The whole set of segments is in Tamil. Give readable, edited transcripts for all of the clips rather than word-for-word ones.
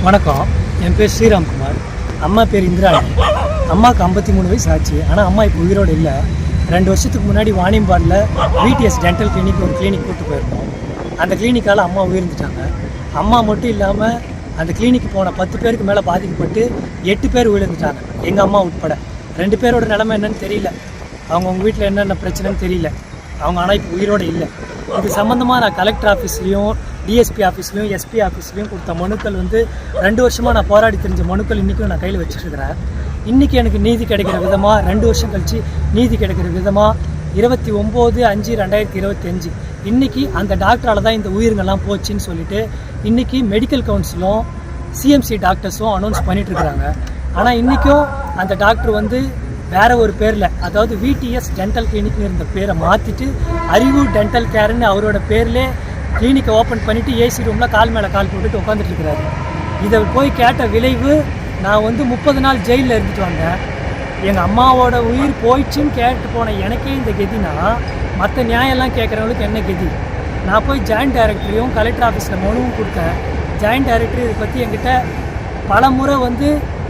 வணக்கம், என் பேர் ஸ்ரீராம்குமார். அம்மா பேர் இந்திராணி. அம்மாவுக்கு 53 வயசு ஆச்சு. ஆனால் அம்மா இப்போ உயிரோடு இல்லை. 2 வருஷத்துக்கு முன்னாடி வாணியம்பாடில் விடிஎஸ் டென்டல் கிளினிக் ஒரு கிளினிக் கூப்பிட்டு போயிருந்தோம். அந்த கிளினிக்கால் அம்மா உயிர்ந்துட்டாங்க. அம்மா மட்டும் இல்லாமல் அந்த கிளினிக்கு போன 10 பேருக்கு மேலே பாதிக்கப்பட்டு 8 பேர் உயிர்ந்துட்டாங்க, எங்கள் அம்மா உட்பட. 2 பேரோட நிலைமை என்னன்னு தெரியல, அவங்க வீட்டில் என்னென்ன பிரச்சனைன்னு தெரியல. அவங்க ஆனால் இப்போ உயிரோடு இல்லை. இது சம்மந்தமாக நான் கலெக்டர் ஆஃபீஸ்லேயும் டிஎஸ்பி ஆஃபீஸ்லையும் எஸ்பி ஆஃபீஸ்லையும் கொடுத்த மனுக்கள் 2 வருஷமாக நான் போராடி தெரிஞ்ச மனுக்கள் இன்றைக்கும் நான் கையில் வச்சுருக்கிறேன். இன்றைக்கி எனக்கு நீதி கிடைக்கிற விதமாக 2 வருஷம் கழித்து நீதி கிடைக்கிற விதமாக 29/5/2025 இன்றைக்கி அந்த டாக்டரால் தான் இந்த உயிர்கள்லாம் போச்சுன்னு சொல்லிட்டு இன்றைக்கி மெடிக்கல் கவுன்சிலும் சிஎம்சி டாக்டர்ஸும் அனௌன்ஸ் பண்ணிகிட்ருக்குறாங்க. ஆனால் இன்றைக்கும் அந்த டாக்டர் வேறு ஒரு பேரில், அதாவது விடிஎஸ் டென்டல் கிளினிக்னு இருந்த பேரை மாற்றிட்டு அறிவு டென்டல் கேர்னு அவரோட பேர்லேயே கிளினிக்கை ஓப்பன் பண்ணிவிட்டு ஏசி ரூமில் கால் மேலே கால் போட்டுட்டு உட்காந்துட்டு இருக்கிறாரு. இதை போய் கேட்ட விளைவு, நான் 30 நாள் ஜெயிலில் இருந்துட்டு வந்தேன். எங்கள் அம்மாவோட உயிர் போயிடுச்சுன்னு கேட்டு போன எனக்கே இந்த கதினா மற்ற நியாயம்லாம் கேட்குறவங்களுக்கு என்ன கதி? நான் போய் ஜாயின்ட் டைரக்டரையும் கலெக்டர் ஆஃபீஸில் மனுவும் கொடுத்தேன். ஜாயின்ட் டைரக்டர் இதை பற்றி என்கிட்ட பல முறை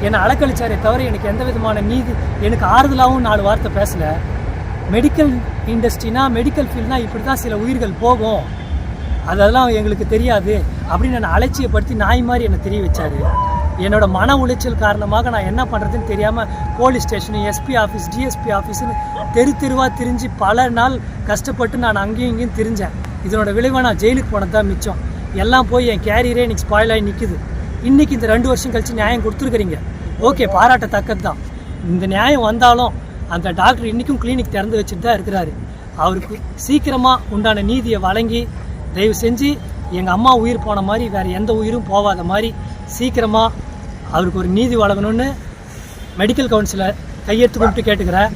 என்னை அலக்கழிச்சாரே தவிர எனக்கு எந்த விதமான நீதி, எனக்கு ஆறுதலாகவும் 4 வார்த்தை பேசலை. மெடிக்கல் இண்டஸ்ட்ரினா, மெடிக்கல் ஃபீல்ட்னா இப்படி தான் சில உயிர்கள் போகும், அதெல்லாம் எங்களுக்கு தெரியாது அப்படின்னு என்னை அலட்சியப்படுத்தி நாய் மாதிரி என்னை தெரிய வச்சார். என்னோட மன உளைச்சல் காரணமாக நான் என்ன பண்ணுறதுன்னு தெரியாமல் police station, SP office, DSP ஆஃபீஸுன்னு தெருவாக திரிஞ்சு பல நாள் கஷ்டப்பட்டு நான் அங்கேயும் இங்கேயும் திரிஞ்சேன். இதனோட விளைவாக நான் ஜெயிலுக்கு போனது தான் மிச்சம். எல்லாம் போய் என் கேரியரே இன்றைக்கி ஸ்பாயில் ஆகி நிற்குது. இன்றைக்கி இந்த 2 வருஷம் கழித்து நியாயம் கொடுத்துருக்குறீங்க, ஓகே, பாராட்டத்தக்கது தான். இந்த நியாயம் வந்தாலும் அந்த டாக்டர் இன்றைக்கும் கிளினிக் திறந்து வச்சுட்டு தான் இருக்கிறாரு. அவருக்கு சீக்கிரமாக உண்டான நீதியை வழங்கி தயவு செஞ்சு எங்கள் அம்மா உயிர் போன மாதிரி வேறு எந்த உயிரும் போகாத மாதிரி சீக்கிரமாக அவருக்கு ஒரு நீதி வழங்கணும்னு மெடிக்கல் கவுன்சிலர் கையெழுத்து கும்பிட்டு கேட்டுக்கிறேன்.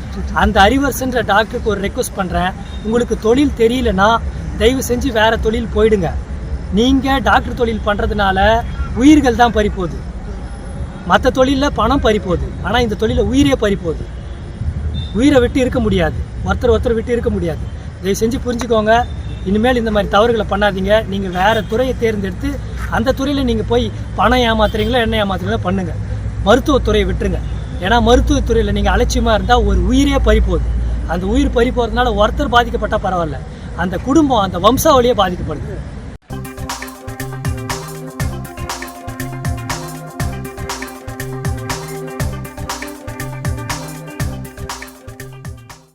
அந்த அறிவரசன்ற டாக்டருக்கு ஒரு ரெக்வஸ்ட் பண்ணுறேன், உங்களுக்கு தொழில் தெரியலன்னா தயவு செஞ்சு வேறு தொழில் போயிடுங்க. நீங்கள் டாக்டர் தொழில் பண்ணுறதுனால உயிர்கள் தான் பறிப்போகுது, மற்ற தொழிலில் பணம் பறிப்போகுது. ஆனால் இந்த தொழிலில் உயிரே பறிப்போகுது. உயிரை விட்டு இருக்க முடியாது, ஒருத்தர் விட்டு இருக்க முடியாது. தயவு செஞ்சு புரிஞ்சுக்கோங்க. இனிமேல் இந்த மாதிரி தவறுகளை பண்ணாதீங்க. நீங்கள் வேறு துறையை தேர்ந்தெடுத்து அந்த துறையில் நீங்கள் போய் பணம் ஏமாத்துறீங்களோ என்ன ஏமாத்துறீங்களோ பண்ணுங்கள். மருத்துவத்துறையை விட்டுருங்க. ஏன்னா மருத்துவத்துறையில் நீங்கள் அலட்சியமாக இருந்தால் ஒரு உயிரே பறிப்போகுது. அந்த உயிர் பறிப்போகிறதுனால ஒருத்தர் பாதிக்கப்பட்டால் பரவாயில்ல, அந்த குடும்பம், அந்த வம்சாவளியே பாதிக்கப்படுது.